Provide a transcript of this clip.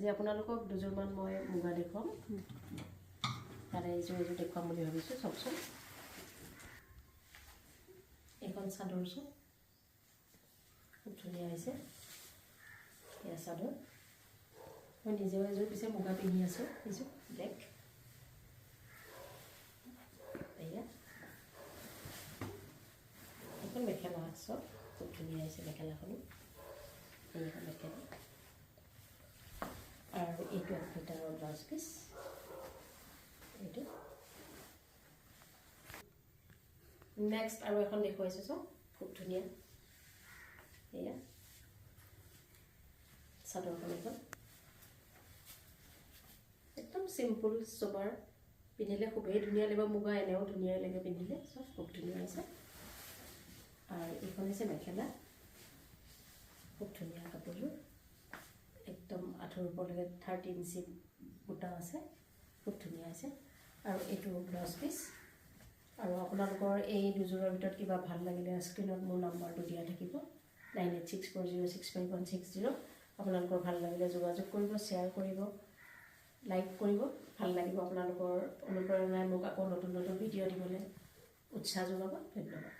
আজি আপোনালোকক দুযোৰমান মই মুগা দেখুৱাম তাৰে এইযোৰ দেখুৱাম বুলি ভাবিছোঁ চাওকচোন এইখন চাদৰ চোন খুব ধুনীয়া হৈছে এয়া চাদৰ মই নিজেও এযোৰ পিছে মুগা পিন্ধি আছোঁ এইযোৰ ব্লেক এয়া এখন মেখেলা চব খুব ধুনীয়া হৈছে মেখেলাখনো এইখন মেখেলা আৰু এইটো ভিতৰৰ ব্লাউজ পিচ এইটো নেক্সট আৰু এখন দেখুৱাইছোঁ চব খুব ধুনীয়া এয়া চাদৰখন এখন একদম চিম্পুল সোবাৰ পিন্ধিলে খুবেই ধুনীয়া লাগিব মুগা এনেও ধুনীয়া লাগে পিন্ধিলে চব খুব ধুনীয়া হৈছে আৰু এইখন হৈছে মেখেলা খুব ধুনীয়া কাপোৰযোৰ একদম আঁঠুৰ ওপৰলৈকে 30 ইঞ্চি বুটা আছে খুব ধুনীয়া হৈছে আৰু এইটো ব্লাউজ পিচ আৰু আপোনালোকৰ এই দুযোৰৰ ভিতৰত কিবা ভাল লাগিলে স্ক্ৰীনত মোৰ নাম্বাৰটো দিয়া থাকিব 9864065160 আপোনালোকৰ ভাল লাগিলে যোগাযোগ কৰিব শ্বেয়াৰ কৰিব লাইক কৰিব ভাল লাগিব আপোনালোকৰ অনুপ্ৰেৰণাই মোক আকৌ নতুন নতুন ভিডিঅ' দিবলৈ উৎসাহ যোগাব ধন্যবাদ